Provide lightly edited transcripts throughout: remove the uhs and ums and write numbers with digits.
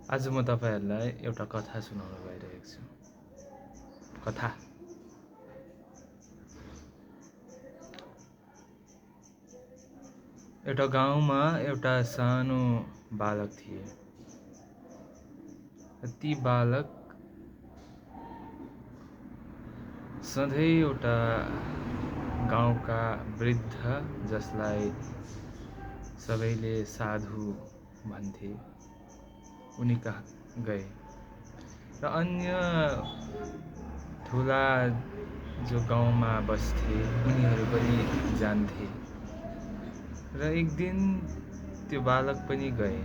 आज म तपाईहरुलाई एउटा कथा सुनाउन गइरहेको छु। कथा एउटा गाउँमा एउटा सानो बालक थिए। ती बालक सधैँ एउटा गाउँका वृद्ध जसलाई सबैले साधु भन्थे उनी कहाँ गए र अन्य ठुला जो गाउँमा बस्थे उनीहरू पनि जान्थे र एक दिन त्यो बालक पनि गए।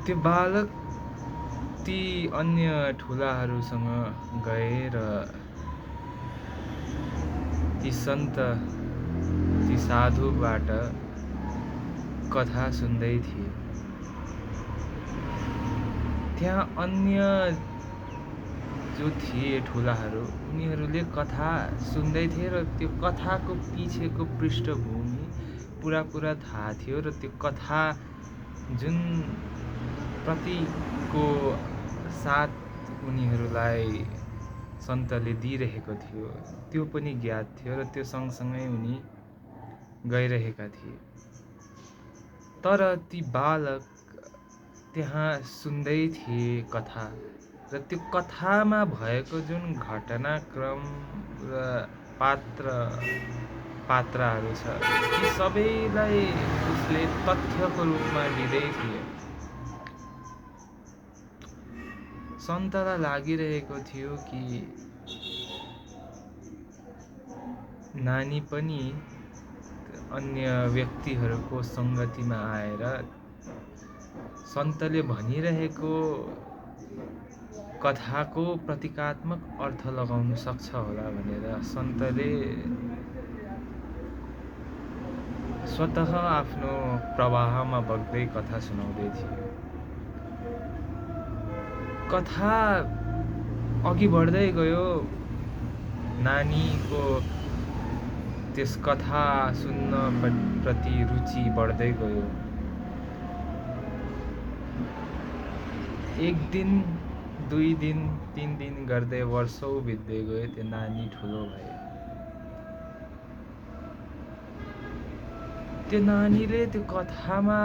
त्यो बालक ती अन्य ठुलाहरूसँग गए र ती सन्त ती साधुबाट कथा सुन्दै थिए। त्यहाँ अन्य जो थिए ठुलाहरू उनीहरूले कथा सुन्दै थिए र त्यो कथाको पछिको पृष्ठभूमि पुरा थाहा थियो र त्यो कथा जुन प्रतिको साथ उनीहरूलाई सन्तले दिइरहेको थियो त्यो पनि ज्ञात थियो र त्यो सँगसँगै उनी गइरहेका थिए। तर ती बालक त्यहाँ सुन्दै थिए कथा र त्यो कथामा भएको जुन घटनाक्रम र पात्रहरू छ ती सबैलाई उसले तथ्यको रूपमा लिँदै थिए। सन्तलाई लागिरहेको थियो कि नानी पनि अन्य व्यक्तिहरूको संगतिमा आएर सन्तले भनिरहेको कथाको प्रतीकात्मक अर्थ लगाउन सक्छ होला भनेर सन्तले स्वतः आफ्नो प्रवाहमा बग्दै कथा सुनाउँदै थिए। कथा अघि बढ्दै गयो। नानीको त्यस कथा सुन्न प्रति रुचि बढ्दै गयो। एक दिन, 2 दिन, 3 दिन गर्दै वर्षौं बित्दै गयो। त्यो नानी ठुलो भयो। त्यो नानीले त्यो कथामा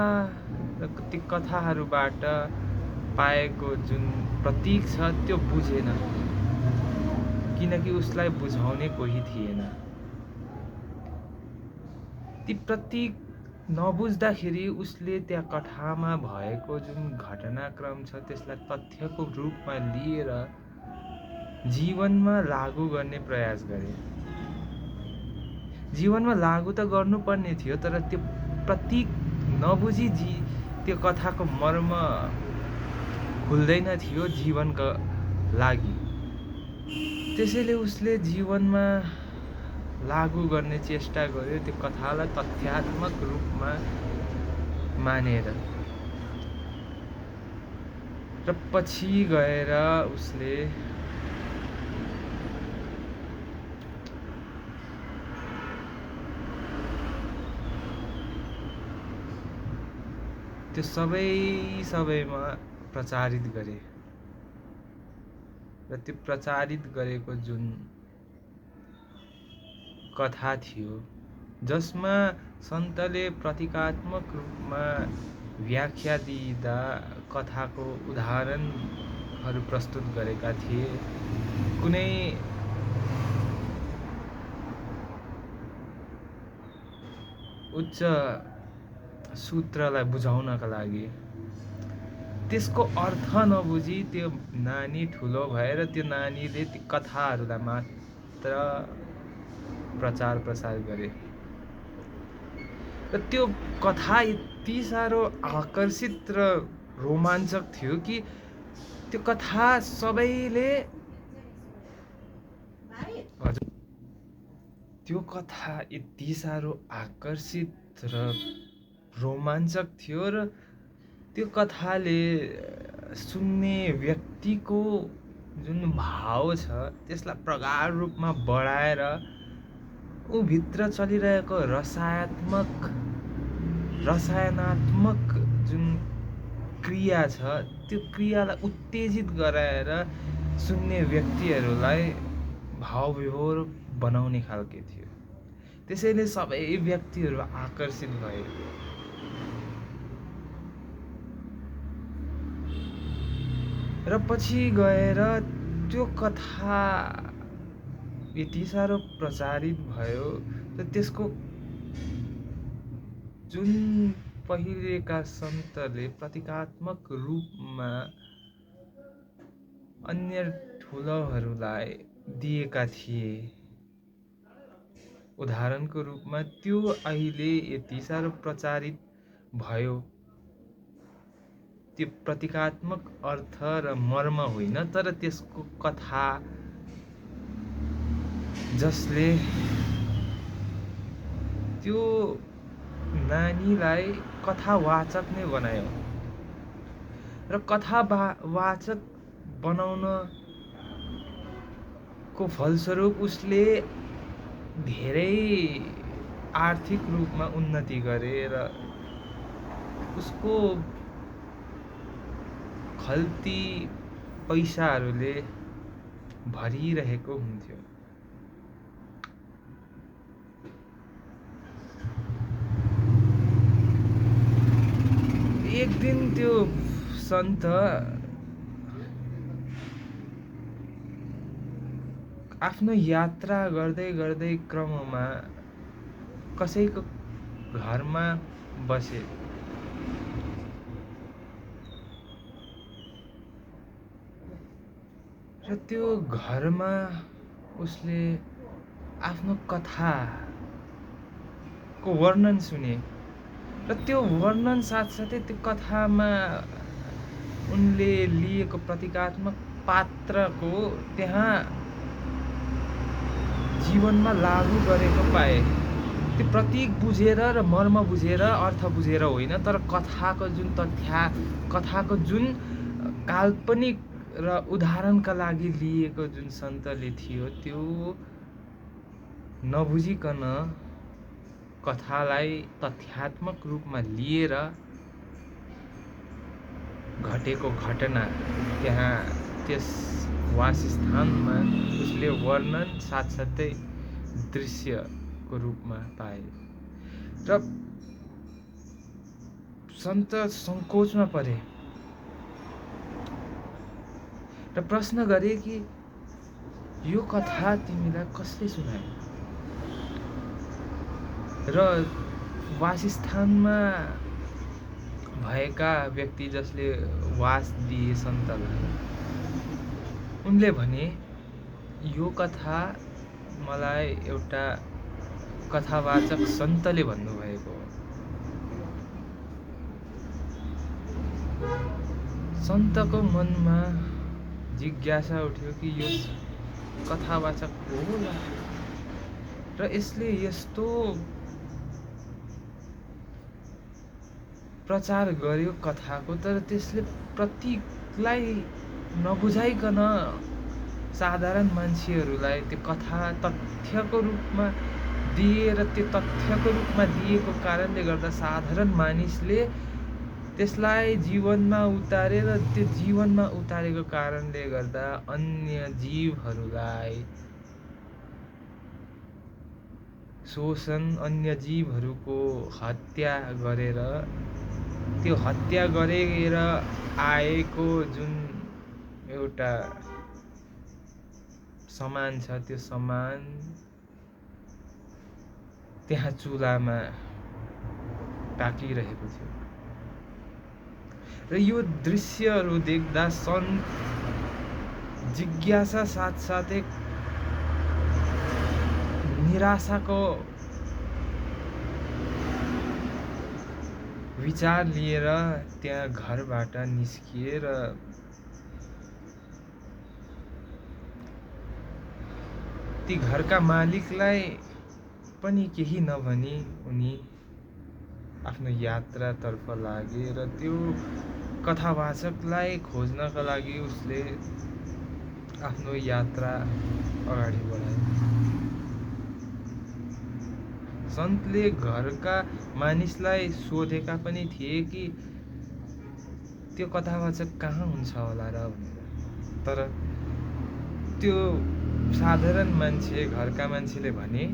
त्यो कथाहरूबाट पाएको जुन प्रतीक छ त्यो बुझेन, किनकि उसलाई बुझाउने कोही थिएन। ती प्रतीक नबुझ्दाखेरि उसले त्यहाँ कथामा भएको जुन घटनाक्रम छ त्यसलाई तथ्यको रूपमा लिएर जीवनमा लागू गर्ने प्रयास गरे। जीवनमा लागू त गर्नुपर्ने थियो तर त्यो प्रतीक नबुझी त्यो कथाको मर्म खुल्दैन थियो जीवनको लागि। त्यसैले उसले जीवनमा लागू गर्ने चेष्टा गर्यो त्यो कथालाई तथ्यात्मक रूपमा मानेर र पछि गएर उसले त्यो सबैमा प्रचारित गरे र त्यो प्रचारित गरेको जुन कथा थियो जसमा सन्तले प्रतीकात्मक रूपमा व्याख्या दिँदा कथाको उदाहरणहरू प्रस्तुत गरेका थिए। कुनै उच्च सूत्रलाई बुझाउनका लागि त्यसको अर्थ नबुझी त्यो नानी ठुलो भएर त्यो नानीले ती कथाहरूलाई मात्र प्रचार प्रसार गरे र त्यो कथा यति साह्रो आकर्षित र रोमाञ्चक थियो कि त्यो कथा सबैले त्यो कथा यति साह्रो आकर्षित र रोमाञ्चक थियो र त्यो कथाले सुन्ने व्यक्तिको जुन भाव छ त्यसलाई प्रगाढ रूपमा बढाएर ऊ भित्र चलिरहेको रसायनात्मक जुन क्रिया छ त्यो क्रियालाई उत्तेजित गराएर सुन्ने व्यक्तिहरूलाई भावविभोर बनाउने खालके थियो। त्यसैले सबै व्यक्तिहरू आकर्षित भए। र पछि गएर त्यो कथा यति साह्रो प्रचारित भयो र त्यसको जुन पहिलेका सन्तले प्रतीकात्मक रूपमा अन्य ठुलोहरूलाई दिएका थिए, उदाहरणको रूपमा त्यो अहिले यति साह्रो प्रचारित भयो। त्यो प्रतीकात्मक अर्थ र मर्म होइन, तर त्यसको कथा जसले त्यो नानीलाई कथावाचक नै बनायो र कथावाचक बनाउनको फलस्वरूप उसले धेरै आर्थिक रूपमा उन्नति गरे र उसको खल्ती पैसाहरूले भरिरहेको हुन्थ्यो। एक दिन त्यो सन्त आफ्नो यात्रा गर्दै क्रममा कसैको घरमा बसे। र त्यो घरमा उसले आफ्नो कथाको वर्णन सुने र त्यो वर्णन साथसाथै त्यो कथामा उनले लिएको प्रतीकात्मक पात्रको त्यहाँ जीवनमा लागू गरेको पाए। त्यो प्रतीक बुझेर र मर्म बुझेर, अर्थ बुझेर होइन, तर कथाको जुन काल्पनिक र उदाहरणका लागि लिएको जुन सन्तले थियो त्यो नबुझिकन कथालाई तथ्यात्मक रूपमा लिएर घटेको घटना त्यहाँ त्यस वासस्थानमा उसले वर्णन साथसाथै दृश्यको रूपमा पाए। र सन्त सङ्कोचमा परे र प्रश्न गरे कि यो कथा तिमीलाई कसले सुनायो? र वासस्थानमा भएका व्यक्ति जसले वास दिए सन्तलाई, उनले भने यो कथा मलाई एउटा कथावाचक सन्तले भन्नुभएको हो। सन्तको मनमा जिज्ञासा उठ्यो कि यो कथावाचक को होला र यसले यस्तो प्रचार गर्यो कथाको, तर त्यसले प्रतीकलाई नबुझाइकन साधारण मान्छेहरूलाई त्यो कथा तथ्यको रूपमा दिए र त्यो तथ्यको रूपमा दिएको कारणले गर्दा साधारण मानिसले त्यसलाई जीवनमा उतारे र त्यो जीवनमा उतारेको कारणले गर्दा अन्य जीवहरूलाई शोषण, अन्य जीवहरूको हत्या गरेर त्यो हत्या गरेर आएको जुन एउटा सामान छ त्यो सामान त्यहाँ चुलामा पाकिरहेको थियो। र यो दृश्यहरू देख्दा जिज्ञासा साथसाथै निराशाको विचार लिएर त्यहाँ घरबाट निस्किए र ती घरका मालिकलाई पनि केही नभनी उनी आफ्नो यात्रातर्फ लागे र त्यो कथावाचकलाई खोज्नका लागि उसले आफ्नो यात्रा अगाडि बढाए। सन्तले घरका मानिसलाई सोधेका पनि थिए कि त्यो कथावाचक कहाँ हुन्छ होला र भनेर। तर त्यो साधारण मान्छे, घरका मान्छेले भने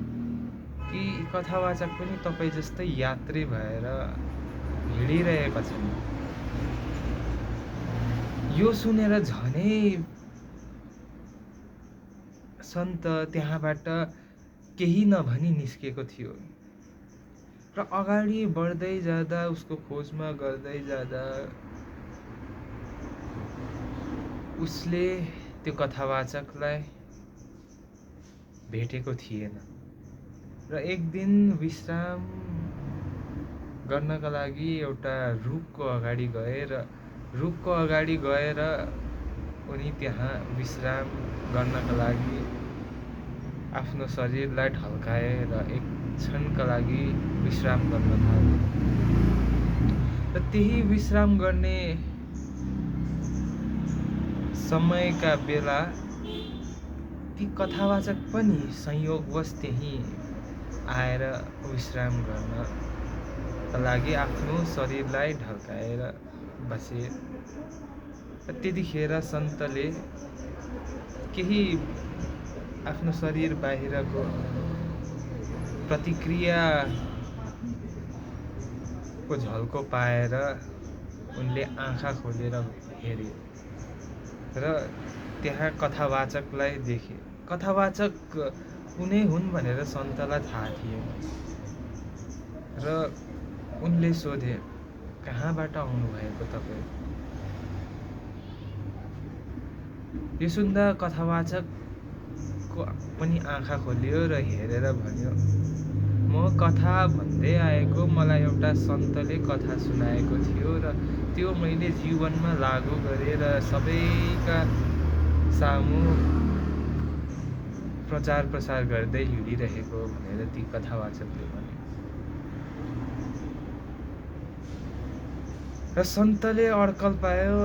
कि कथावाचक पनि तपाईँ जस्तै यात्री भएर हिँडिरहेका छन्। यो सुनेर झनै सन्त त्यहाँबाट केही नभनी निस्केको थियो र अगाडि बढ्दै जाँदा, उसको खोजमा गर्दै जाँदा उसले त्यो कथावाचकलाई भेटेको थिएन र एक दिन विश्राम गर्नका लागि एउटा रुखको अगाडि गएर उनी त्यहाँ विश्राम गर्नका लागि आफ्नो शरीरलाई ढल्काए र एक क्षणका लागि विश्राम गर्न थाले। र त्यही विश्राम गर्ने समयका बेला ती कथावाचक पनि संयोगवश त्यहीँ आएर विश्राम गर्नका लागि आफ्नो शरीरलाई ढल्काएर बसे। र त्यतिखेर सन्तले केही आफ्नो शरीर बाहिरको प्रतिक्रियाको झल्को पाएर उनले आँखा खोलेर हेरे र त्यहाँ कथावाचकलाई देखे। कथावाचक उनै हुन् भनेर सन्तलाई थाहा थिएन र उनले सोधे, कहाँबाट आउनुभएको तपाईँ? यो सुन्दा कथावाचकको पनि आँखा खोलियो र हेरेर भन्यो, म कथा भन्दै आएको, मलाई एउटा सन्तले कथा सुनाएको थियो र त्यो मैले जीवनमा लागू गरेर सबैका सामु प्रचार प्रसार गर्दै हिँडिरहेको भनेर ती कथावाचकले भने। र सन्तले अड्कल पायो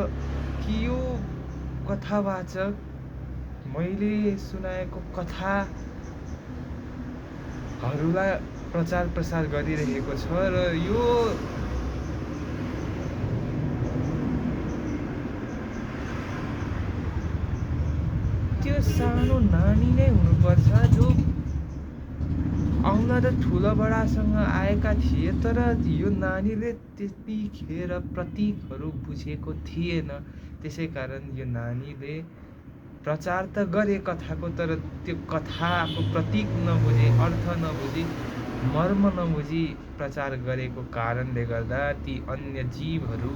कि यो कथावाचक मैले सुनाएको कथाहरूलाई प्रचार प्रसार गरिरहेको छ र यो त्यो सानो नानी नै हुनुपर्छ जो आउन त ठुलो बडासँग आएका थिए, तर यो नानीले त्यतिखेर प्रतीकहरू बुझेको थिएन। त्यसै कारण यो नानीले प्रचार त गरे कथाको, तर त्यो कथाको प्रतीक नबुझे, अर्थ नबुझी, मर्म नबुझी प्रचार गरेको कारणले गर्दा ती अन्य जीवहरू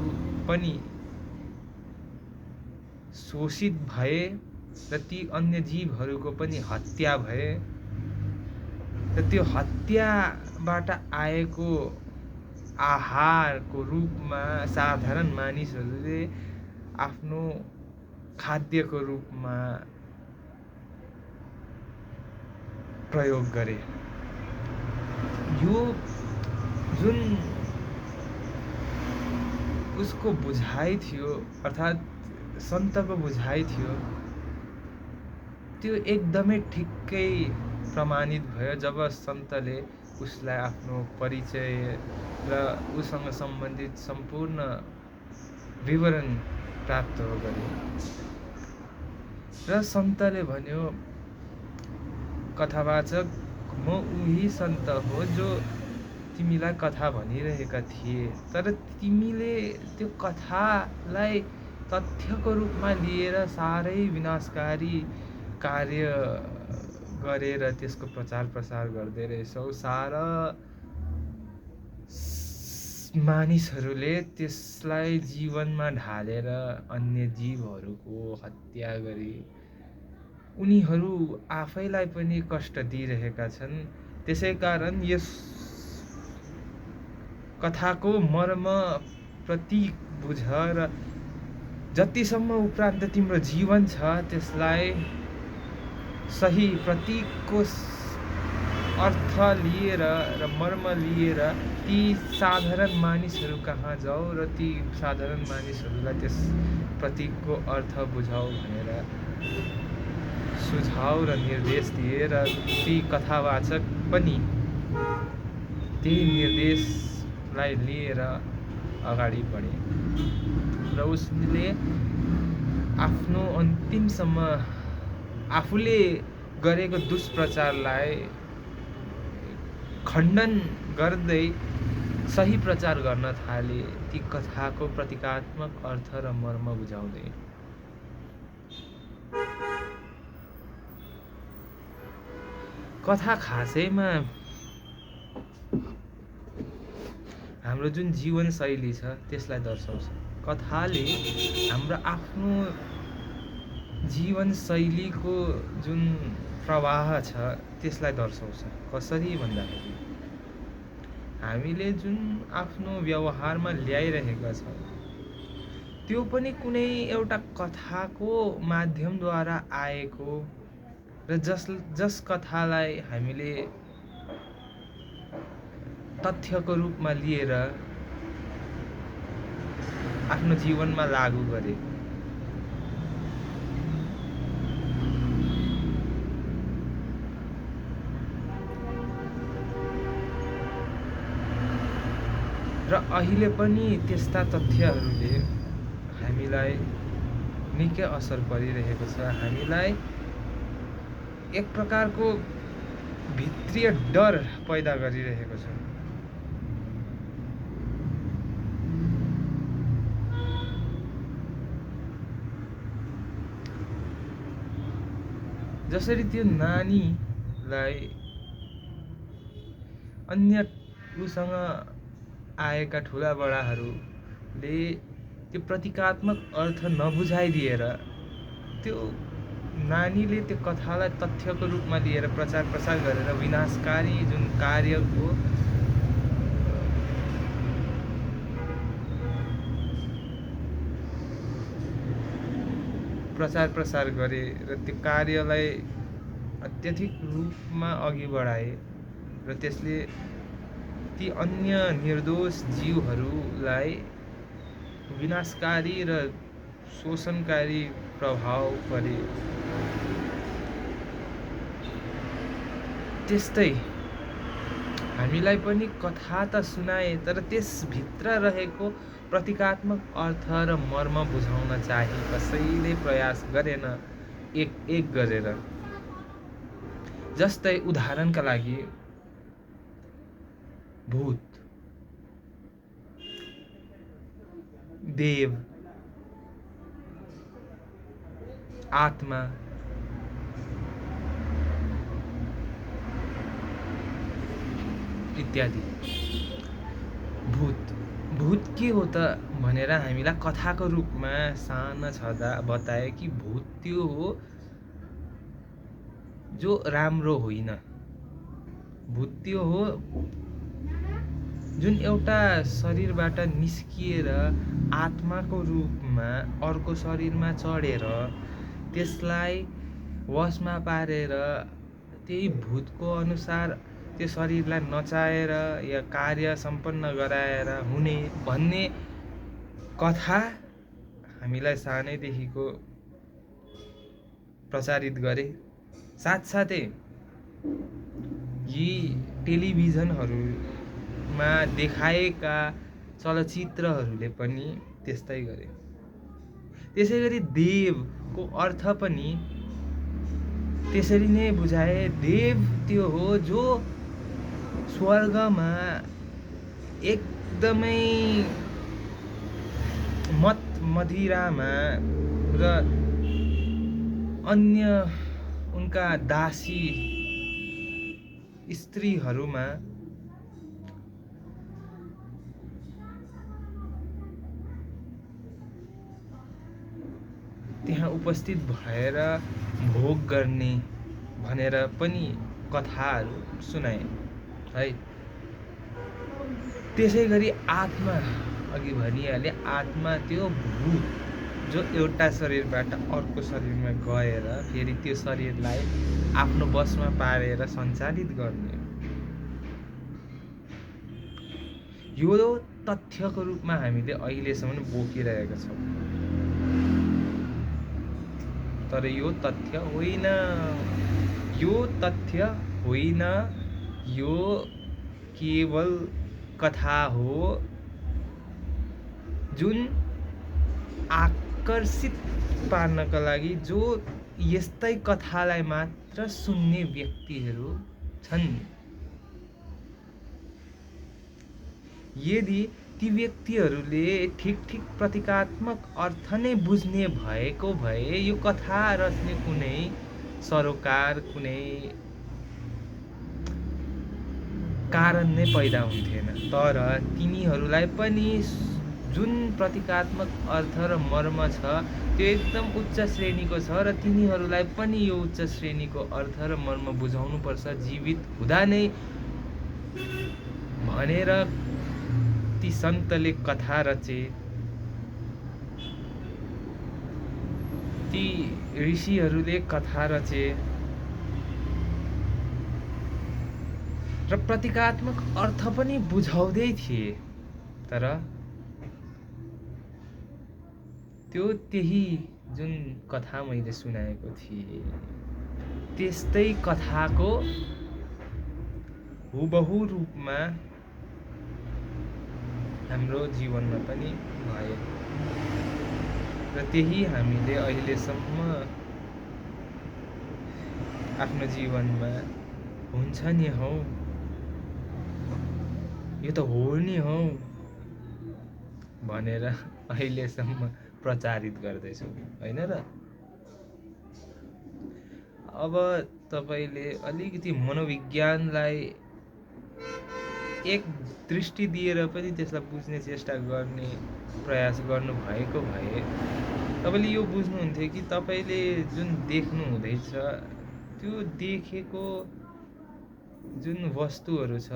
पनि शोषित भए र ती अन्य जीवहरूको पनि हत्या भए र त्यो हत्याबाट आएको आहारको रूपमा साधारण मानिसहरूले आफ्नो खाद्यको रूपमा प्रयोग गरे। यो जुन उसको बुझाइ थियो, अर्थात् सन्तको बुझाइ थियो, त्यो एकदमै ठिक्कै प्रमाणित भयो जब सन्तले उसलाई आफ्नो परिचय र उसँग सम्बन्धित सम्पूर्ण विवरण प्राप्त गरे। र सन्तले भन्यो, कथावाचक, म उही सन्त हो जो तिमीलाई कथा भनिरहेका थिए, तर तिमीले त्यो कथालाई तथ्यको रूपमा लिएर साह्रै विनाशकारी कार्य गरेर त्यसको प्रचार प्रसार गर्दै रहेछौ। सारा मानिसहरूले त्यसलाई जीवनमा ढालेर अन्य जीवहरूको हत्या गरे। उनीहरू आफैलाई पनि कष्ट दिइरहेका छन्। त्यसै कारण यस कथाको मर्म प्रतीक बुझ र जतिसम्म उपरान्त तिम्रो जीवन छ त्यसलाई सही प्रतीकको अर्थ लिएर र मर्म लिएर ती साधारण मानिसहरू कहाँ जाऊ र ती साधारण मानिसहरूलाई त्यस प्रतीकको अर्थ बुझाऊ भनेर सुझाव र निर्देश दिए र ती कथावाचक पनि त्यही निर्देशलाई लिएर अगाडि बढे र उसले आफ्नो अन्तिमसम्म आफूले गरेको दुष्प्रचारलाई खण्डन गर्दै सही प्रचार गर्न थाले, ती कथाको प्रतीकात्मक अर्थ र मर्म बुझाउँदै। कथा खासैमा हाम्रो जुन जीवनशैली छ त्यसलाई दर्शाउँछ। कथाले हाम्रो आफ्नो जीवनशैलीको जुन प्रवाह छ त्यसलाई दर्शाउँछ। कसरी भन्दाखेरि हामीले जुन आफ्नो व्यवहारमा ल्याइरहेका छौँ त्यो पनि कुनै एउटा कथाको माध्यमद्वारा आएको र जस कथालाई हामीले तथ्यको रूपमा लिएर आफ्नो जीवनमा लागू गरे। र अहिले पनि त्यस्ता तथ्यहरूले हामीलाई निकै असर परिरहेको छ। हामीलाई एक प्रकारको भित्रीय डर पैदा गरिरहेको छ। जसरी त्यो नानीलाई अन्य उसँग आएका ठुला बडाहरूले त्यो प्रतीकात्मक अर्थ नबुझाइदिएर त्यो नानीले त्यो कथालाई तथ्यको रूपमा लिएर प्रचार प्रसार गरेर विनाशकारी जुन कार्यको प्रचार प्रसार गरे र त्यो कार्यलाई अत्यधिक रूपमा अघि बढाए र त्यसले ती अन्य निर्दोष जीवहरूलाई विनाशकारी र शोषणकारी प्रभाव परे। त्यस्तै हामीलाई पनि कथा त सुनाए तर त्यसभित्र रहेको प्रतीकात्मक अर्थ र मर्म बुझाउन चाहिँ कसैले प्रयास गरेन एक गरेर। जस्तै उदाहरणका लागि भूत, देव, आत्मा इत्यादि। भूत के हो त भनेर हामीलाई कथाको रूपमा सानो छँदा बताए कि भूत त्यो हो जो राम्रो होइन। भूत त्यो हो जुन एउटा शरीरबाट निस्किएर आत्माको रूपमा अर्को शरीरमा चढेर त्यसलाई वशमा पारेर त्यही भूतको अनुसार त्यो शरीरलाई नचाएर या कार्य सम्पन्न गराएर हुने भन्ने कथा हामीलाई सानैदेखिको प्रचारित गरे। साथसाथै यी टेलिभिजनहरूमा देखाएका चलचित्रहरूले पनि त्यस्तै गरे। त्यसैगरी देवको अर्थ पनि त्यसरी नै बुझाए। देव त्यो हो जो स्वर्गमा एकदमै मत मदिरामा र अन्य उनका दासी स्त्रीहरूमा त्यहाँ उपस्थित भएर भोग गर्ने भनेर पनि कथाहरू सुनाए है। त्यसैगरी आत्मा अघि भनिहाले, आत्मा त्यो भूत जो एउटा शरीरबाट अर्को शरीरमा गएर फेरि त्यो शरीरलाई आफ्नो बसमा पारेर सञ्चालित गर्ने। यो तथ्यको रूपमा हामीले अहिलेसम्म बोकिरहेका छौँ। तर यो तथ्य होइन, यो केवल कथा हो जुन आकर्षित पार्नका लागि जो यस्तै कथालाई मात्र सुन्ने व्यक्तिहरू छन्। यदि ती व्यक्तिहरूले ठिक प्रतीकात्मक अर्थ नै बुझ्ने भएको भए यो कथा रच्ने कुनै सरोकार, कुनै कारण नै पैदा हुन्थेन। तर तिनीहरूलाई पनि जुन प्रतीकात्मक अर्थ र मर्म छ त्यो एकदम उच्च श्रेणीको छ र तिनीहरूलाई पनि यो उच्च श्रेणीको अर्थ र मर्म बुझाउनुपर्छ जीवित हुँदा नै भनेर ती सन्तले कथा रचे। ती ऋषिहरूले कथा रचे र प्रतीकात्मक अर्थ पनि बुझाउँदै थिए। तर त्यो त्यही जुन कथा मैले सुनाएको थिएँ त्यस्तै कथाको हुबहु रूपमा हाम्रो जीवनमा पनि भयो र त्यही हामीले अहिलेसम्म आफ्नो जीवनमा हुन्छ नि हौ, यो त हो नि हौ भनेर अहिलेसम्म प्रचारित गर्दैछौँ, होइन र? अब तपाईले अलिकति मनोविज्ञानलाई एक दृष्टि दिएर पनि त्यसलाई बुझ्ने चेष्टा गर्ने प्रयास गर्नुभएको भए तपाईले यो बुझ्नुहुन्थ्यो कि तपाईले जुन देख्नु हुँदैछ त्यो देखेको जुन वस्तुहरू छ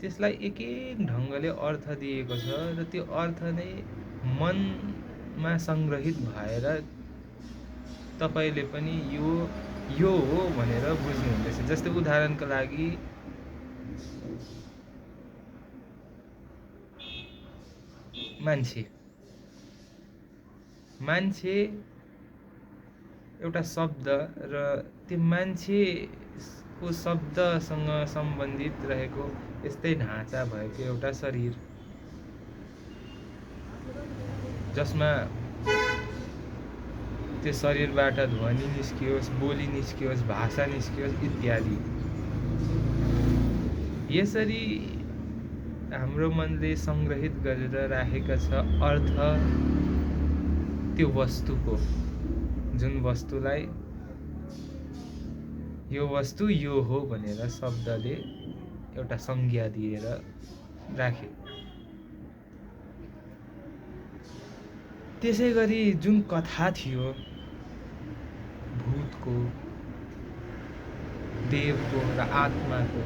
त्यसलाई एक ढङ्गले अर्थ दिएको छ र त्यो अर्थ नै मनमा संग्रहित भएर तपाईले पनि यो हो भनेर बुझ्नुहुँदैछ। जस्तै उदाहरणको लागि मान्छे एउटा शब्द र त्यो मान्छेको शब्दसँग सम्बन्धित रहेको यस्तै ढाँचा भएको एउटा शरीर जसमा त्यो शरीरबाट ध्वनि निस्कियोस्, बोली निस्कियोस्, भाषा निस्कियोस् इत्यादि। यसरी हाम्रो मनले संग्रहित गरेर राखेका छ अर्थ त्यो वस्तुको, जुन वस्तुलाई यो वस्तु यो हो भनेर शब्दले एउटा संज्ञा दिएर राखे। त्यसै गरी जुन कथा थियो भूतको, देवको र आत्माको,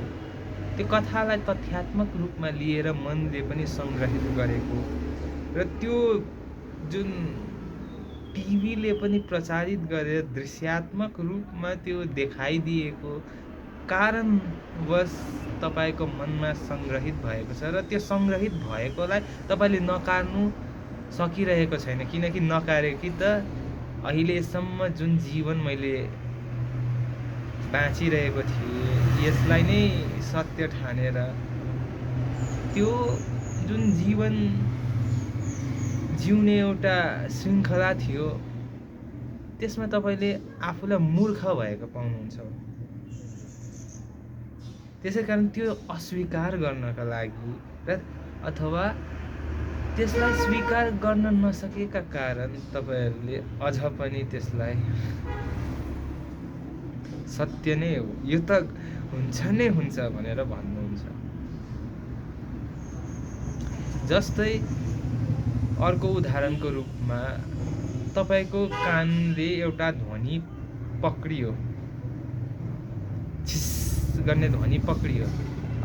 त्यो कथालाई तथ्यात्मक रूपमा लिएर मनले पनि संग्रहित गरेको र त्यो जुन टिभीले पनि प्रचारित गरेर दृश्यात्मक रूपमा त्यो देखाइदिएको कारणवश तपाईको मनमा संग्रहित भएको छ र त्यो संग्रहित भएकोलाई तपाईले नकार्नु सकिरहेको छैन। किनकि नकारे कि त अहिलेसम्म जुन जीवन मैले बाँचिरहेको थिएँ यसलाई नै सत्य ठानेर त्यो जुन जीवन जिउने एउटा श्रृङ्खला थियो त्यसमा तपाईले आफूलाई मूर्ख भएको पाउनुहुन्छ। त्यसैकारण त्यो अस्वीकार गर्नका लागि र अथवा त्यसलाई स्वीकार गर्न नसकेका कारण तपाईहरूले अझ पनि त्यसलाई सत्य नै हो, यो त हुन्छ नै हुन्छ भनेर भन्नुहुन्छ। जस्तै अर्को उदाहरणको रूपमा तपाईको कानले एउटा ध्वनि पक्रियो, छिस गर्ने ध्वनि पक्रियो।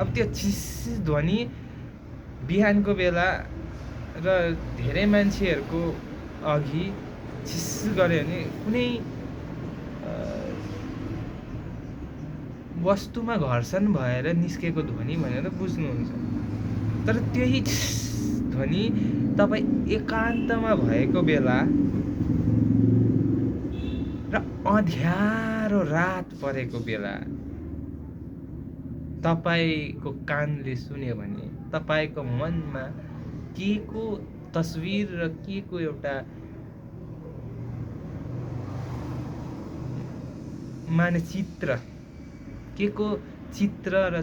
अब त्यो छिस ध्वनि बिहानको बेला र धेरै मान्छेहरूको अघि छिस गऱ्यो भने कुनै वस्तुमा घर्षण भएर निस्केको ध्वनि भनेर बुझ्नुहुन्छ। तर त्यही ध्वनि तपाईँ एकान्तमा भएको बेला र अँध्यारो रात परेको बेला तपाईँको कानले सुन्यो भने तपाईँको मनमा के को तस्विर र के को एउटा मानचित्र, के को चित्र र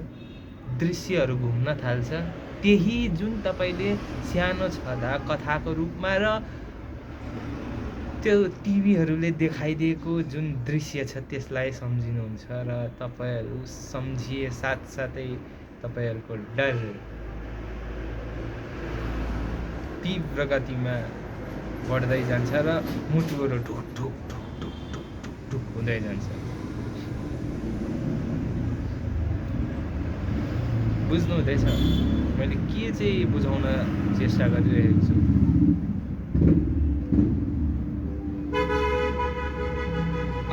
दृश्यहरू घुम्न थाल्छ। त्यही जुन तपाईँले सानो छँदा कथाको रूपमा र त्यो टिभीहरूले देखाइदिएको जुन दृश्य छ त्यसलाई सम्झिनुहुन्छ र तपाईँहरू सम्झिए साथसाथै तपाईँहरूको डर तीव्र गतिमा बढ्दै जान्छ र मुटुहरू ढुक ढुक ढुक ढुक ढुक ढुक ढुक हुँदै जान्छ। बुझ्नु हुँदैछ मैले के चाहिँ बुझाउन चेष्टा गरिरहेको छु?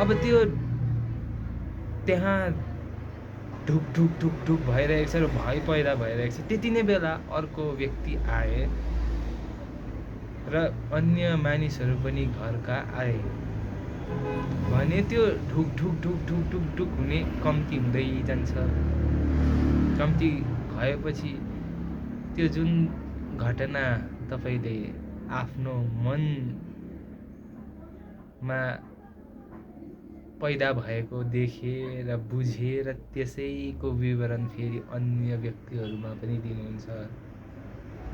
अब त्यो त्यहाँ ढुक ढुक ढुक ढुक भइरहेको छ र भय पैदा भइरहेको छ। त्यति नै बेला अर्को व्यक्ति आए र अन्य मानिसहरू पनि घरका आए भने त्यो ढुक ढुक ढुक ढुक ढुक ढुक हुने कम्ती हुँदै जान्छ। कम्ती भएपछि त्यो जुन घटना तपाईँले आफ्नो मनमा पैदा भएको देखे र बुझे र त्यसैको विवरण फेरि अन्य व्यक्तिहरूमा पनि दिनुहुन्छ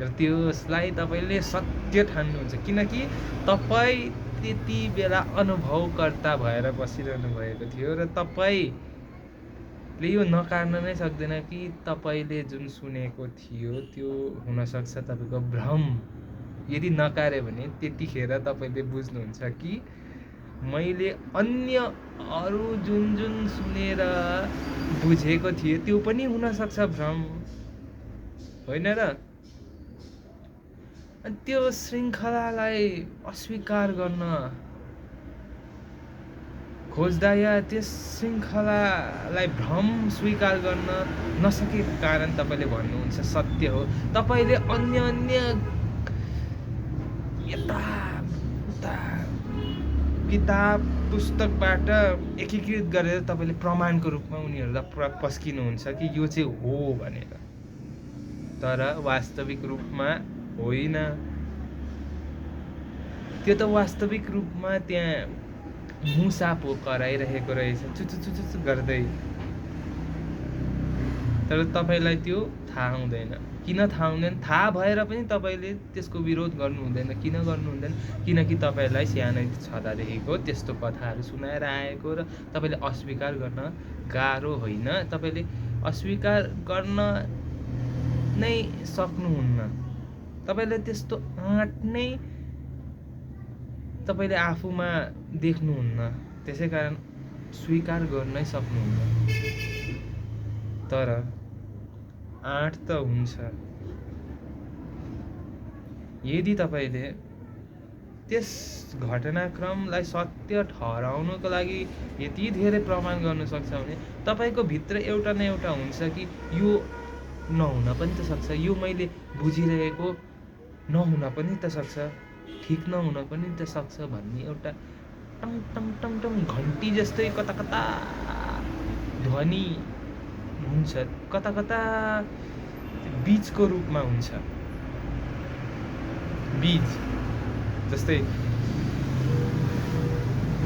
र त्यसलाई तपाईँले सत्य ठान्नुहुन्छ, किनकि तपाईँ त्यति बेला अनुभवकर्ता भएर बसिरहनु भएको थियो र तपाईँले यो नकार्न नै सक्दैन कि तपाईँले जुन सुनेको थियो त्यो हुनसक्छ तपाईँको भ्रम। यदि नकार्यो भने त्यतिखेर तपाईँले बुझ्नुहुन्छ कि मैले अन्य अरू जुन जुन सुनेर बुझेको थिएँ त्यो पनि हुनसक्छ भ्रम, होइन र? त्यो श्रृङ्खलालाई अस्वीकार गर्न खोज्दा या त्यस श्रृङ्खलालाई भ्रम स्वीकार गर्न नसकेको कारण तपाईँले भन्नुहुन्छ सत्य हो। तपाईँले अन्य अन्य यता उता किताब पुस्तकबाट एकीकृत गरेर तपाईँले प्रमाणको रूपमा उनीहरूलाई पस्किनुहुन्छ कि यो चाहिँ हो भनेर, तर वास्तविक रूपमा होइन। त्यो त वास्तविक रूपमा त्यहाँ मुसा पो कराइरहेको रहेछ चुचुचुचु गर्दै, तर तपाईँलाई त्यो थाहा हुँदैन। किन थाहा हुँदैन? थाहा भएर पनि तपाईँले त्यसको विरोध गर्नु हुँदैन। किन गर्नु हुँदैन? किनकि तपाईँलाई सानै छँदादेखिको त्यस्तो कथाहरू सुनाएर आएको र तपाईँले अस्वीकार गर्न गाह्रो होइन, तपाईँले अस्वीकार गर्न नै सक्नुहुन्न। तपाईँले त्यस्तो आँट नै तपाईँले आफूमा देख्नुहुन्न, त्यसै कारण स्वीकार गर्नै सक्नुहुन्न। तर आँट त हुन्छ यदि तपाईँले त्यस घटनाक्रमलाई सत्य ठहराउनको लागि यति धेरै प्रमाण गर्न सक्छ भने तपाईँको भित्र एउटा न एउटा हुन्छ कि यो नहुन पनि त सक्छ, यो मैले बुझिरहेको नहुन पनि त सक्छ, ठिक नहुन पनि त सक्छ भन्ने एउटा टङ टङ टङ टङ घन्टी जस्तै कता कता ध्वनि हुन्छ, कता कता बीजको रूपमा हुन्छ। बीज जस्तै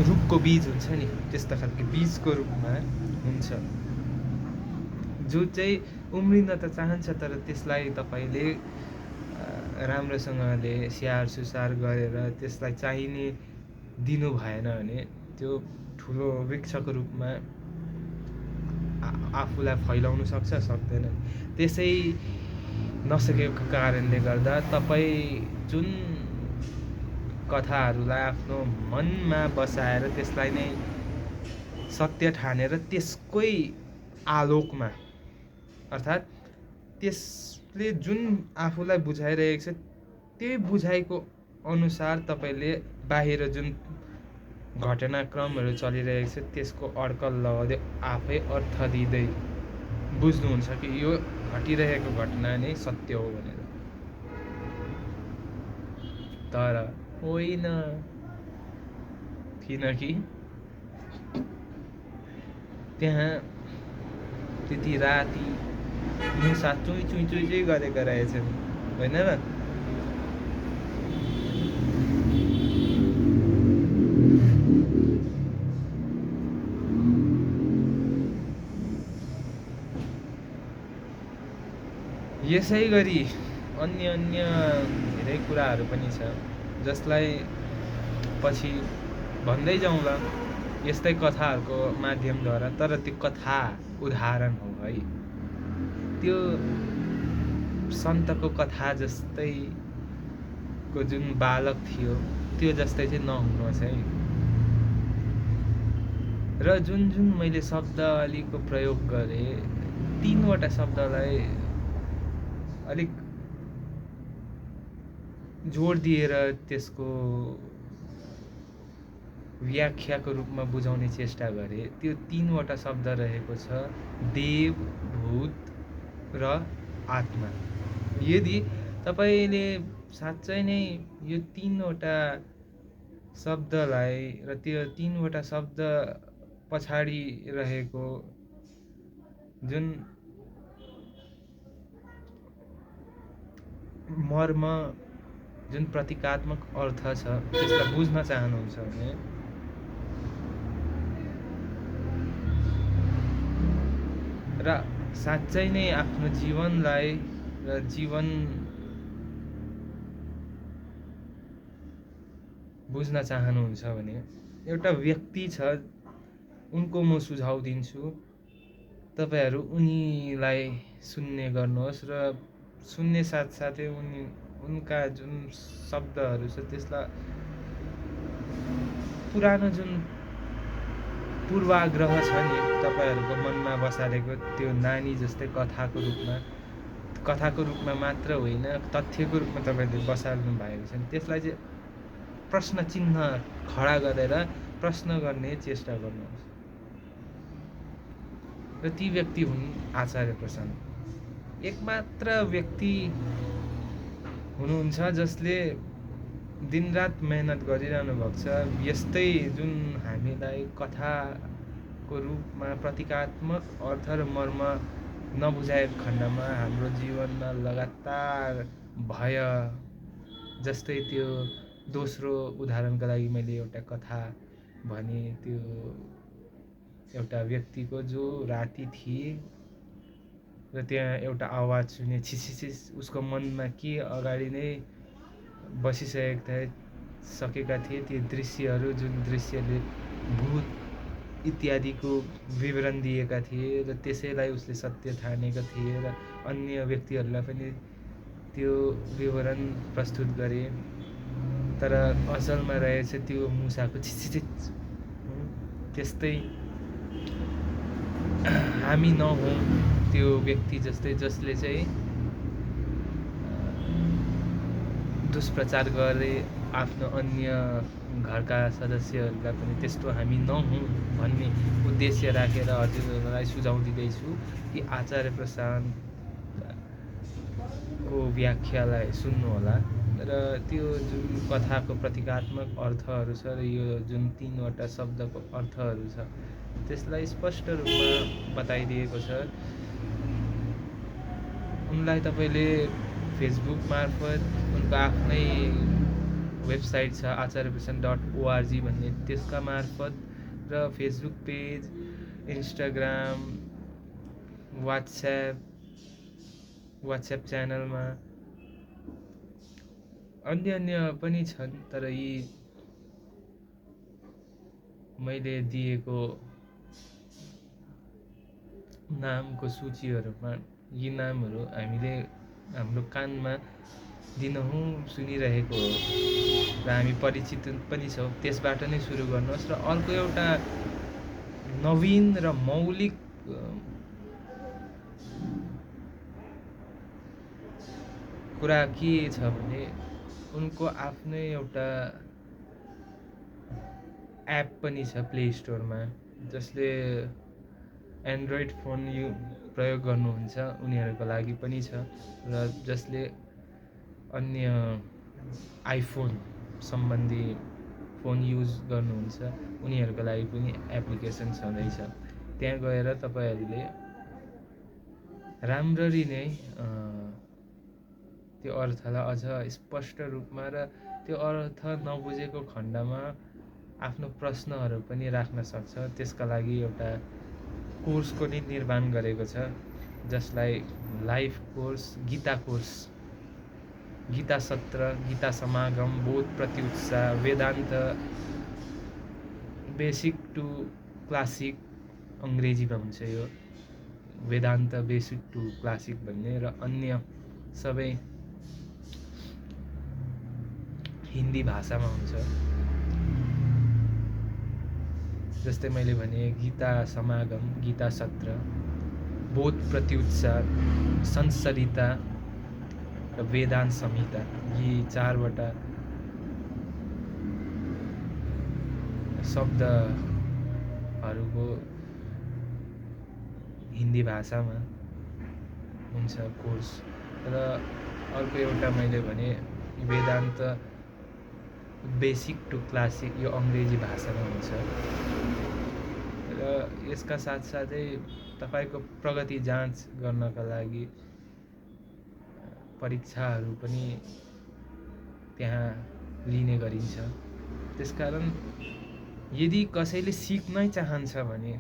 रुखको बीज हुन्छ नि, त्यस्ता खालको बीजको रूपमा हुन्छ जो चाहिँ उम्रिन त चाहन्छ, तर त्यसलाई तपाईँले राम्रोसँगले स्याहार सुसार गरेर त्यसलाई चाहिने दिनु भएन भने त्यो ठुलो वृक्षको रूपमा आफूलाई फैलाउन सक्छ, सक्दैन। त्यसै नसकेको कारणले गर्दा तपाईँ जुन कथाहरूलाई आफ्नो मनमा बसाएर त्यसलाई नै सत्य ठानेर त्यसकै आलोकमा, अर्थात् त्यसले जुन आफूलाई बुझाइरहेको छ त्यही बुझाइको अनुसार तपाईँले बाहिर जुन घटनाक्रमहरू चलिरहेको छ त्यसको अड्कल लगाउँदै आफै अर्थ दिँदै बुझ्नुहुन्छ कि यो घटिरहेको घटना नै सत्य हो भनेर। तर होइन, किनकि त्यहाँ त्यति राति मुसा चुई चुई चुई चुई गरेका रहेछन्, होइन र? यसै गरी अन्य धेरै कुराहरू पनि छ जसलाई पछि भन्दै जाउँला यस्तै कथाहरूको माध्यमद्वारा। तर त्यो कथा उदाहरण हो है, त्यो सन्तको कथा जस्तैको जुन बालक थियो त्यो जस्तै चाहिँ नहुनुहोस् है। र जुन मैले शब्दावलीको प्रयोग गरेँ, 3वटा शब्दलाई अलिक जोड दिएर त्यसको व्याख्याको रूपमा बुझाउने चेष्टा गरेँ। त्यो 3वटा शब्द रहेको छ देव, भूत र आत्मा। यदि तपाईँले साँच्चै नै यो 3वटा शब्दलाई र त्यो 3वटा शब्द पछाडि रहेको जुन मर्म, जुन प्रतीकात्मक अर्थ छ त्यसलाई बुझ्न चाहनुहुन्छ भने र साँच्चै नै आफ्नो जीवनलाई र जीवन बुझ्न चाहनुहुन्छ भने एउटा व्यक्ति छ, उनको म सुझाव दिन्छु। तपाईँहरू उनीलाई सुन्ने गर्नुहोस् र सुन्ने साथसाथै उनका जुन शब्दहरू छ त्यसलाई पुरानो जुन पूर्वाग्रह छ नि तपाईँहरूको मनमा बसालेको, त्यो नानी जस्तै कथाको रूपमा मात्र होइन, तथ्यको रूपमा तपाईँले बसाल्नु भएको छ, त्यसलाई चाहिँ प्रश्न चिन्ह खडा गरेर प्रश्न गर्ने चेष्टा गर्नुहोस्। र ती व्यक्ति हुन् आचार्य प्रसाद। एकमात्र व्यक्ति हुनुहुन्छ जसले दिनरात मेहनत गरिरहनु भएको छ यस्तै जुन हामीलाई कथाको रूपमा प्रतीकात्मक अर्थ र मर्म नबुझाएको खण्डमा हाम्रो जीवनमा लगातार भय जस्तै त्यो दोस्रो उदाहरणको लागि मैले एउटा कथा भने, त्यो एउटा व्यक्तिको जो राति थिए र त्यहाँ एउटा आवाज सुने, छिसिसिस उसको मनमा के अगाडि नै बसिसकेका थिए त्यो दृश्यहरू, जुन दृश्यले भूत इत्यादिको विवरण दिएका थिए र त्यसैलाई उसले सत्य ठानेका थिए र अन्य व्यक्तिहरूलाई पनि त्यो विवरण प्रस्तुत गरे। तर असलमा रहेछ त्यो मुसाको छिसिचिच। त्यस्तै हामी नहौँ त्यो व्यक्ति जस्तै जसले चाहिँ दुष्प्रचार गरे आफ्नो अन्य घरका सदस्यहरूलाई पनि त्यस्तो हामी नहौँ भन्ने उद्देश्य राखेर हजुरहरूलाई सुझाव दिँदैछु कि आचार्य प्रसादको व्याख्यालाई सुन्नुहोला र त्यो जुन कथाको प्रतीकात्मक अर्थहरू छ र यो जुन 3वटा शब्दको अर्थहरू छ त्यसलाई स्पष्ट रूपमा बताइदिएको छ। उनलाई तपाईँले फेसबुक मार्फत, उनको आफ्नै वेबसाइट छ acharyaprasan.org भन्ने, त्यसका मार्फत र फेसबुक पेज, इन्स्टाग्राम, वाट्सएप च्यानलमा अन्य पनि छन्। तर यी मैले दिएको नामको सूचीहरूमा यी नामहरू हामीले हाम्रो कानमा दिनहुँ सुनिरहेको हो र हामी परिचित पनि छौँ। त्यसबाट नै सुरु गर्नुहोस् र अर्को एउटा नवीन र मौलिक कुरा के छ भने उनको आफ्नै एउटा एप पनि छ प्ले स्टोरमा, जसले एन्ड्रोइड फोन प्रयोग गर्नुहुन्छ उनीहरूको लागि पनि छ र जसले अन्य आइफोन सम्बन्धी फोन युज गर्नुहुन्छ उनीहरूको लागि पनि एप्लिकेसन छँदैछ। त्यहाँ गएर तपाईँहरूले राम्ररी नै त्यो अर्थलाई अझ स्पष्ट रूपमा र त्यो अर्थ नबुझेको खण्डमा आफ्नो प्रश्नहरू पनि राख्न सक्छ। त्यसका लागि एउटा कोर्सको नि निर्माण गरेको छ जसलाई life course, Gita course, Gita सत्र, गीता समागम, बोध प्रति उत्साह, वेदान्त बेसिक टु क्लासिक अङ्ग्रेजीमा हुन्छ यो वेदान्त बेसिक टु क्लासिक भन्ने, र अन्य सबै हिन्दी भाषामा हुन्छ। जस्तै मैले भने गीता समागम, गीता सत्र, बोध प्रति उत्साह, संसरिता र वेदान्त संहिता, यी 4वटा शब्दहरूको हिन्दी भाषामा हुन्छ कोर्स। र अर्को एउटा मैले भने वेदान्त बेसिक टु क्लासिक, यो अङ्ग्रेजी भाषामा हुन्छ। र यसका साथसाथै तपाईँको प्रगति जाँच गर्नका लागि परीक्षाहरू पनि त्यहाँ लिने गरिन्छ। त्यसकारण यदि कसैले सिक्नै चाहन्छ भने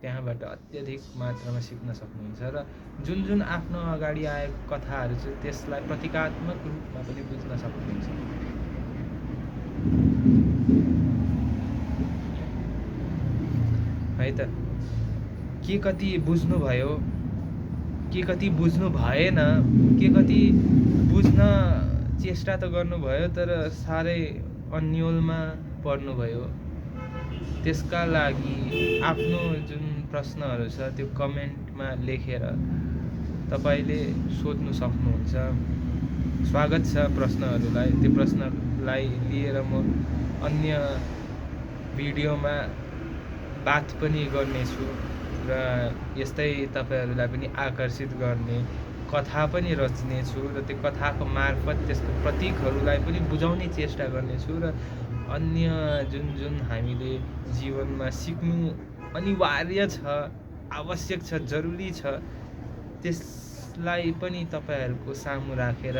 त्यहाँबाट अत्यधिक मात्रामा सिक्न सक्नुहुन्छ, र जुन जुन आफ्नो अगाडि आएको कथाहरू छ त्यसलाई प्रतीकात्मक रूपमा पनि बुझ्न सक्नुहुन्छ। है त, के कति बुझ्नुभयो, के कति बुझ्नु भएन, के कति बुझ्न चेष्टा त गर्नुभयो तर साह्रै अन्योलमा पर्नुभयो, त्यसका लागि आफ्नो जुन प्रश्नहरू छ त्यो कमेन्टमा लेखेर तपाईँले सोध्नु सक्नुहुन्छ। स्वागत छ प्रश्नहरूलाई। त्यो प्रश्नलाई लिएर म अन्य भिडियोमा बात पनि गर्नेछु र यस्तै तपाईँहरूलाई पनि आकर्षित गर्ने कथा पनि रच्नेछु र त्यो कथाको मार्फत त्यसको प्रतीकहरूलाई पनि बुझाउने चेष्टा गर्नेछु। र अन्य जुन जुन हामीले जीवनमा सिक्नु अनिवार्य छ, आवश्यक छ, जरुरी छ, त्यसलाई पनि तपाईँहरूको सामु राखेर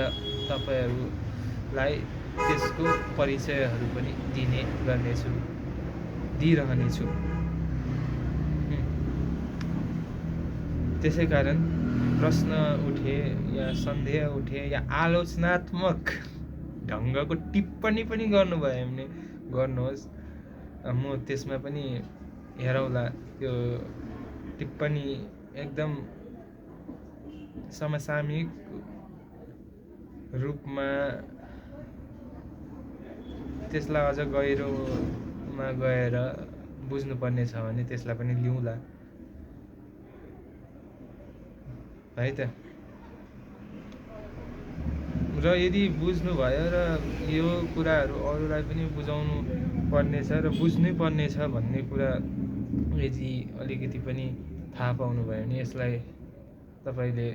तपाईँहरूलाई त्यसको परिचयहरू पनि दिइरहनेछु। त्यसै कारण प्रश्न उठे या सन्देह उठे या आलोचनात्मक ढङ्गको टिप्पणी पनि गर्नुभयो भने गर्नुहोस्, म त्यसमा पनि हेरौँला। त्यो टिप्पणी एकदम समसामयिक रूपमा त्यसलाई अझ गहिरोमा गएर बुझ्नुपर्ने छ भने त्यसलाई पनि लिउँला, है त। र यदि बुझ्नुभयो र यो कुराहरू अरूलाई पनि बुझाउनु पर्नेछ र बुझ्नै पर्नेछ भन्ने कुरा यदि अलिकति पनि थाहा पाउनुभयो भने यसलाई तपाईँले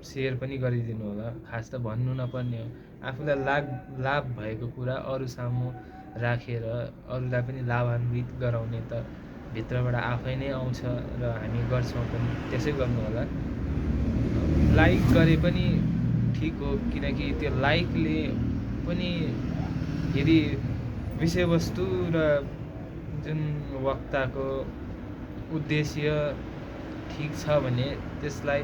सेयर पनि गरिदिनु होला। खास त भन्नु नपर्ने हो, आफूलाई लाभ भएको कुरा अरू सामु राखेर अरूलाई पनि लाभान्वित गराउने त भित्रबाट आफै नै आउँछ र हामी गर्छौँ पनि, त्यसै गर्नु होला। लाइक गरे पनि ठिक हो, किनकि त्यो लाइकले पनि यदि विषयवस्तु र जुन वक्ताको उद्देश्य ठिक छ भने त्यसलाई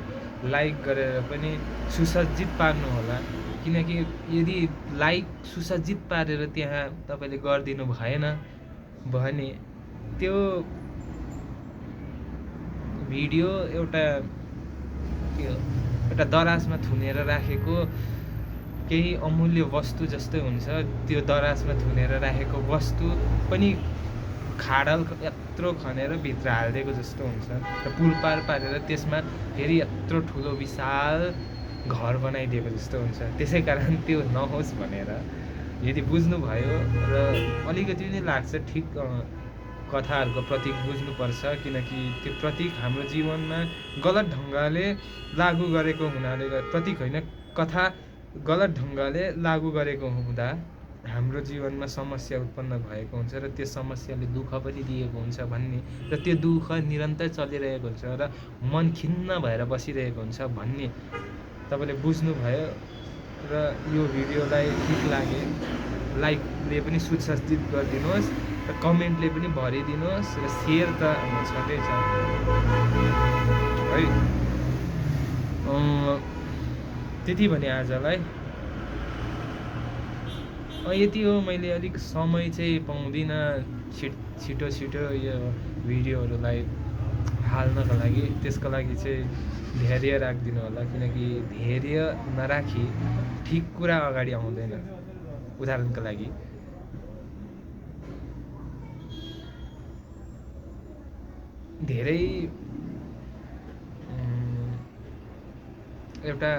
लाइक गरेर पनि सुसज्जित पार्नु होला। किनकि यदि लाइक सुसज्जित पारेर त्यहाँ तपाईँले गरिदिनु भएन भने त्यो भिडियो एउटा दराजमा थुनेर राखेको केही अमूल्य वस्तु जस्तै हुन्छ। त्यो दराजमा थुनेर राखेको वस्तु पनि खाडल यत्रो खनेर भित्र हालिदिएको जस्तो हुन्छ र पुलपार पारेर त्यसमा फेरि यत्रो ठुलो विशाल घर बनाइदिएको जस्तो हुन्छ। त्यसै कारण त्यो नहोस् भनेर यदि बुझ्नुभयो र अलिकति पनि लाग्छ ठिक कथाहरूको प्रतीक बुझ्नुपर्छ, किनकि त्यो प्रतीक हाम्रो जीवनमा गलत ढङ्गले लागू गरेको हुनाले, प्रतीक होइन कथा गलत ढङ्गले लागू गरेको हुँदा हाम्रो जीवनमा समस्या उत्पन्न भएको हुन्छ र त्यो समस्याले दुःख पनि दिएको हुन्छ भन्ने, र त्यो दुःख निरन्तर चलिरहेको हुन्छ र मन खिन्न भएर बसिरहेको हुन्छ भन्ने तपाईँले बुझ्नुभयो। र यो भिडियोलाई ठिक लागे लाइकले पनि सुसज्जित गरिदिनुहोस् र कमेन्टले पनि भरिदिनुहोस् र सेयर त छँदैछ है। त्यति भने आजलाई यति हो। मैले अलिक समय चाहिँ पाउँदिनँ छिटो यो भिडियोहरूलाई हाल्नको लागि। त्यसको लागि चाहिँ धैर्य राखिदिनु होला, किनकि धैर्य नराखी ठिक कुरा अगाडि आउँदैन। उदाहरणको लागि धेरै एउटा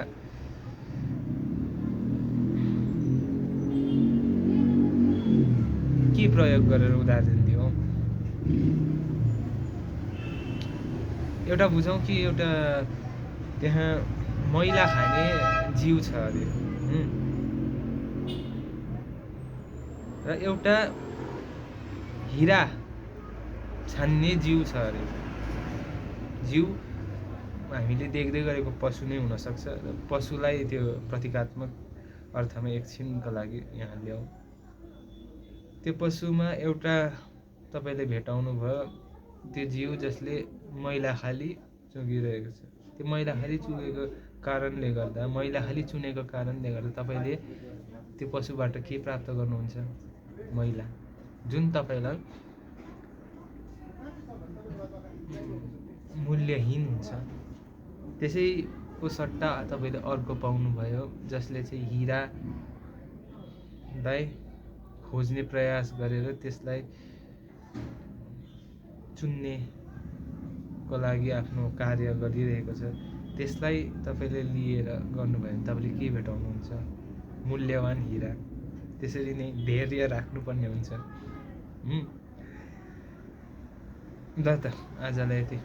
के प्रयोग गरेर उदाहरण दिउँ, एउटा बुझौँ कि एउटा त्यहाँ मैला खाने जीव छ अरे, र एउटा हिरा छान्ने जीव छ अरे। जीव हामीले देख्दै गरेको पशु नै हुनसक्छ, र पशुलाई त्यो प्रतीकात्मक अर्थमा एकछिनको लागि यहाँ ल्याउँ। त्यो पशुमा एउटा तपाईँले भेटाउनु भयो, त्यो जीव जसले मैला खाली चुगिरहेको छ। त्यो मैला खाली चुगेको कारणले गर्दा, मैला खाली चुनेको कारणले गर्दा तपाईँले त्यो पशुबाट के प्राप्त गर्नुहुन्छ? मैला, जुन तपाईँलाई मूल्यहीन हुन्छ। त्यसैको सट्टा तपाईँले अर्को पाउनुभयो जसले चाहिँ हिरालाई खोज्ने प्रयास गरेर त्यसलाई चुन्नेको लागि आफ्नो कार्य गरिरहेको छ। त्यसलाई तपाईँले लिएर गर्नुभयो भने तपाईँले के भेटाउनुहुन्छ? मूल्यवान हिरा। त्यसरी नै धैर्य राख्नुपर्ने हुन्छ। ल त आजलाई यति।